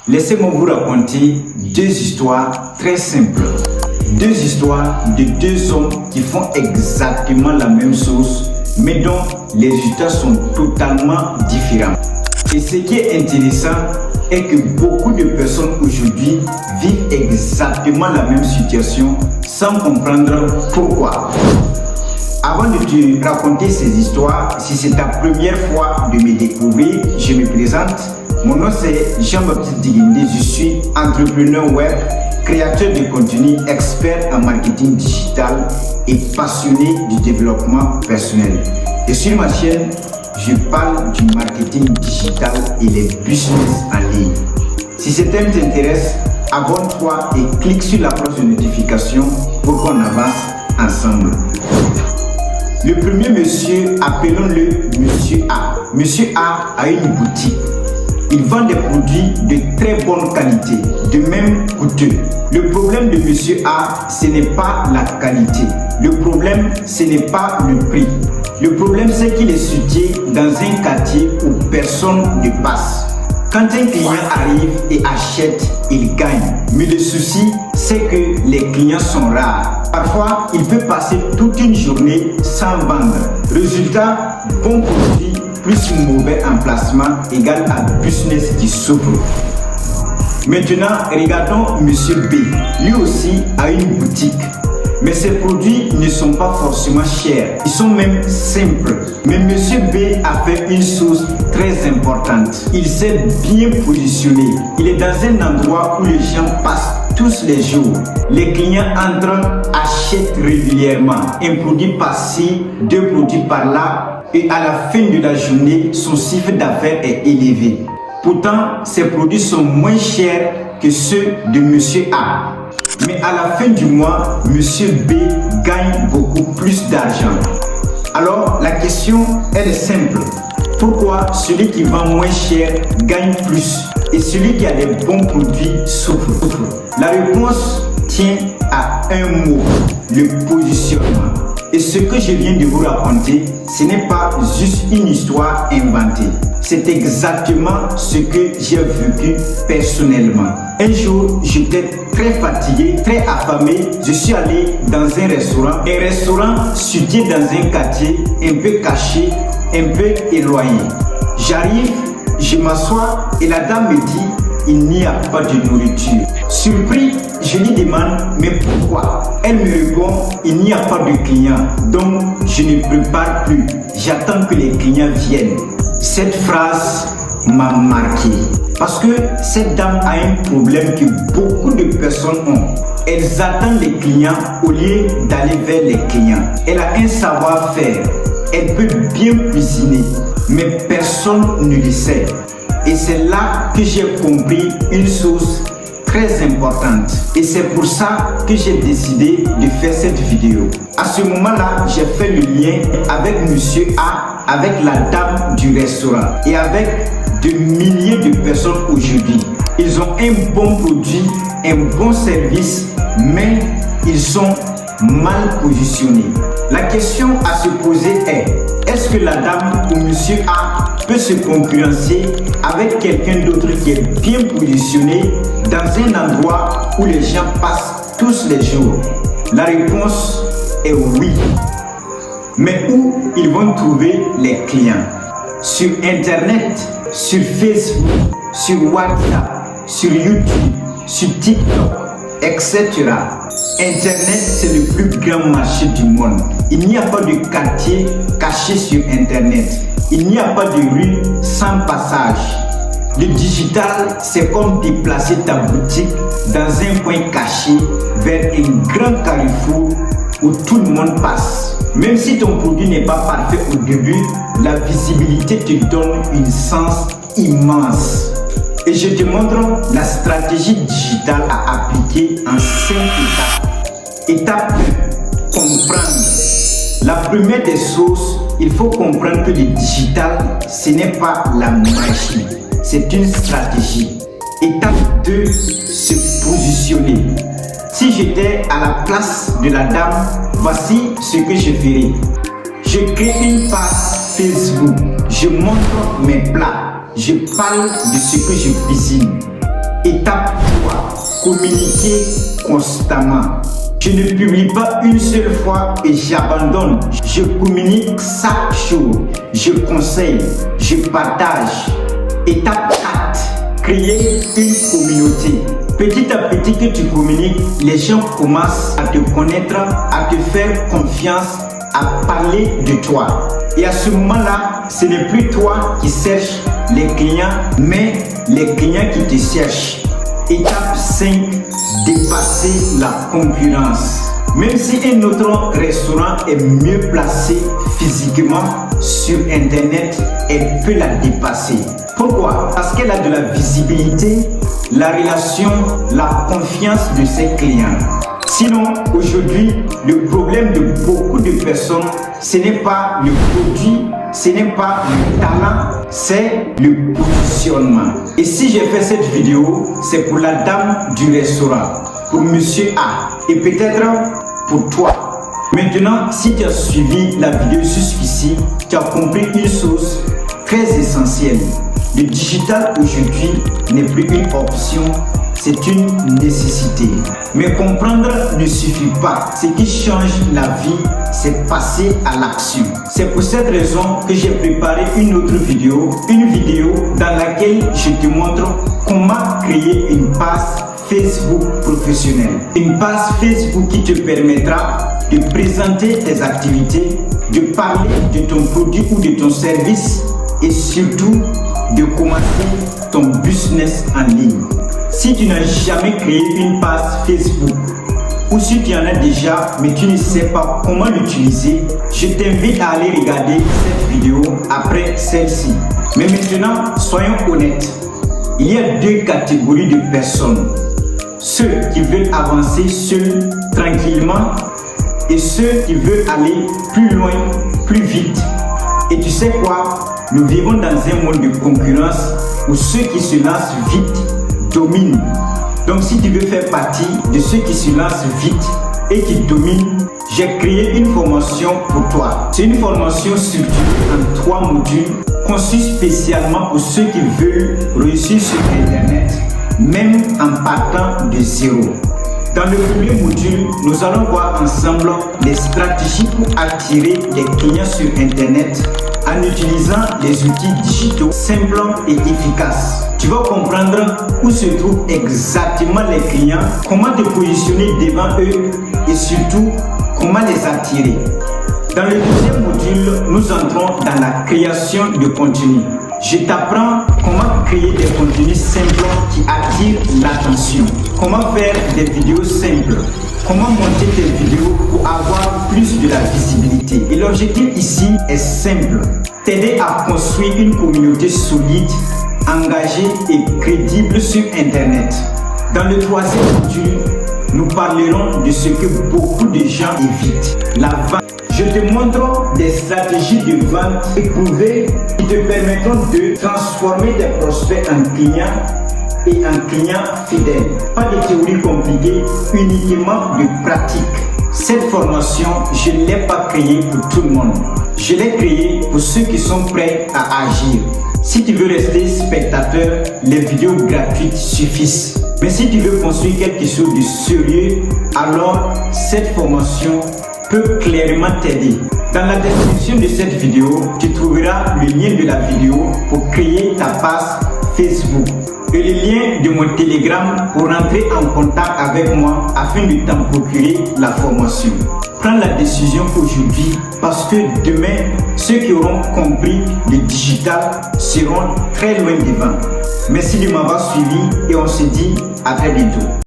Laissez-moi vous raconter deux histoires très simples. Deux histoires de deux hommes qui font exactement la même chose, mais dont les résultats sont totalement différents. Et ce qui est intéressant est que beaucoup de personnes aujourd'hui vivent exactement la même situation sans comprendre pourquoi. Avant de te raconter ces histoires, si c'est ta première fois de me découvrir, je me présente. Mon nom c'est Jean-Baptiste Digindé, je suis entrepreneur web, créateur de contenu, expert en marketing digital et passionné du développement personnel. Et sur ma chaîne, je parle du marketing digital et les business en ligne. Si ce thème t'intéresse, abonne-toi et clique sur la cloche de notification pour qu'on avance ensemble. Le premier monsieur, appelons-le Monsieur A. Monsieur A une boutique. Il vend des produits de très bonne qualité, de même coûteux. Le problème de Monsieur A, ce n'est pas la qualité. Le problème, ce n'est pas le prix. Le problème, c'est qu'il est situé dans un quartier où personne ne passe. Quand un client arrive et achète, il gagne. Mais le souci, c'est que les clients sont rares. Parfois, il peut passer toute une journée sans vendre. Résultat, bon produit plus mauvais emplacement égale à business qui souffre. Maintenant, regardons Monsieur B. Lui aussi a une boutique. Mais ses produits ne sont pas forcément chers, ils sont même simples. Mais Monsieur B a fait une chose très importante. Il s'est bien positionné. Il est dans un endroit où les gens passent tous les jours. Les clients entrent, achètent régulièrement. Un produit par-ci, deux produits par-là. Et à la fin de la journée, son chiffre d'affaires est élevé. Pourtant, ses produits sont moins chers que ceux de Monsieur A. Mais à la fin du mois, Monsieur B gagne beaucoup plus d'argent. Alors, la question, elle est simple. Pourquoi celui qui vend moins cher gagne plus et celui qui a des bons produits souffre? La réponse tient à un mot, le positionnement. Et ce que je viens de vous raconter, ce n'est pas juste une histoire inventée. C'est exactement ce que j'ai vécu personnellement. Un jour, j'étais très fatigué, très affamé. Je suis allé dans un restaurant situé dans un quartier un peu caché, un peu éloigné. J'arrive, je m'assois et la dame me dit il n'y a pas de nourriture. Surpris, je lui demande mais pourquoi? Elle me répond il n'y a pas de clients, donc je ne prépare plus. J'attends que les clients viennent. Cette phrase m'a marqué parce que cette dame a un problème que beaucoup de personnes ont. Elles attendent les clients au lieu d'aller vers les clients. Elle a un savoir-faire, elle peut bien cuisiner, mais personne ne le sait. Et c'est là que j'ai compris une chose très importante. Et c'est pour ça que j'ai décidé de faire cette vidéo. À ce moment-là, j'ai fait le lien avec Monsieur A, avec la dame du restaurant et avec de milliers de personnes aujourd'hui. Ils ont un bon produit, un bon service, mais ils sont mal positionnés. La question à se poser est-ce que la dame ou Monsieur A peut se concurrencer avec quelqu'un d'autre qui est bien positionné dans un endroit où les gens passent tous les jours? La réponse est oui. Mais où ils vont trouver les clients? Sur Internet, sur Facebook, sur WhatsApp, sur YouTube, sur TikTok, etc. Internet, c'est le plus grand marché du monde. Il n'y a pas de quartier caché sur Internet. Il n'y a pas de rue sans passage. Le digital, c'est comme déplacer ta boutique dans un coin caché vers un grand carrefour où tout le monde passe. Même si ton produit n'est pas parfait au début, la visibilité te donne une sens immense. Et je te montre la stratégie digitale à appliquer en 5 étapes. Étape 1, comprendre. La première des choses, il faut comprendre que le digital, ce n'est pas la magie, c'est une stratégie. Étape 2, se positionner. Si j'étais à la place de la dame, voici ce que je ferais. Je crée une page Facebook, je montre mes plats, je parle de ce que je cuisine. communiquer constamment. Je ne publie pas une seule fois et j'abandonne. Je communique chaque jour. Je conseille, je partage. Étape 4. Créer une communauté. Petit à petit que tu communiques, les gens commencent à te connaître, à te faire confiance, à parler de toi. Et à ce moment-là, ce n'est plus toi qui cherches les clients, mais les clients qui te cherchent. Étape 5. Dépasser la concurrence. Même si un autre restaurant est mieux placé physiquement sur Internet, elle peut la dépasser. Pourquoi? Parce qu'elle a de la visibilité, la relation, la confiance de ses clients. Sinon, aujourd'hui, le problème de beaucoup de personnes, ce n'est pas le produit, ce n'est pas le talent, c'est le positionnement. Et si j'ai fait cette vidéo, c'est pour la dame du restaurant, pour Monsieur A, et peut-être pour toi. Maintenant, si tu as suivi la vidéo jusqu'ici, tu as compris une chose très essentielle. Le digital aujourd'hui n'est plus une option, c'est une nécessité. Mais comprendre ne suffit pas. Ce qui change la vie, c'est passer à l'action. C'est pour cette raison que j'ai préparé une autre vidéo, dans laquelle je te montre comment créer une page Facebook professionnelle. Une page Facebook qui te permettra de présenter tes activités, de parler de ton produit ou de ton service et surtout de commencer ton business en ligne. Si tu n'as jamais créé une page Facebook ou si tu en as déjà mais tu ne sais pas comment l'utiliser, je t'invite à aller regarder cette vidéo après celle-ci. Mais maintenant, soyons honnêtes, il y a deux catégories de personnes. Ceux qui veulent avancer seuls, tranquillement, et ceux qui veulent aller plus loin, plus vite. Et tu sais quoi? Nous vivons dans un monde de concurrence où ceux qui se lancent vite dominent. Donc si tu veux faire partie de ceux qui se lancent vite et qui dominent, j'ai créé une formation pour toi. C'est une formation structurée en 3 modules conçue spécialement pour ceux qui veulent réussir sur Internet, même en partant de zéro. Dans le premier module, nous allons voir ensemble les stratégies pour attirer des clients sur Internet en utilisant des outils digitaux simples et efficaces. Tu vas comprendre où se trouvent exactement les clients, comment te positionner devant eux et surtout comment les attirer. Dans le deuxième module, nous entrons dans la création de contenu. Je t'apprends comment créer des contenus simples qui attirent l'attention. Comment faire des vidéos simples. Comment monter tes vidéos pour avoir plus de la visibilité. Et l'objectif ici est simple. T'aider à construire une communauté solide, engagée et crédible sur Internet. Dans le troisième module, nous parlerons de ce que beaucoup de gens évitent. La vente. Je te montre des stratégies de vente éprouvées qui te permettront de transformer tes prospects en clients et en clients fidèles. Pas de théorie compliquée, uniquement de pratique. Cette formation, je ne l'ai pas créée pour tout le monde. Je l'ai créée pour ceux qui sont prêts à agir. Si tu veux rester spectateur, les vidéos gratuites suffisent. Mais si tu veux construire quelque chose de sérieux, alors cette formation peut clairement t'aider. Dans la description de cette vidéo, tu trouveras le lien de la vidéo pour créer ta page Facebook et le lien de mon Telegram pour entrer en contact avec moi afin de t'en procurer la formation. Prends la décision aujourd'hui parce que demain, ceux qui auront compris le digital seront très loin devant. Merci de m'avoir suivi et on se dit à très bientôt.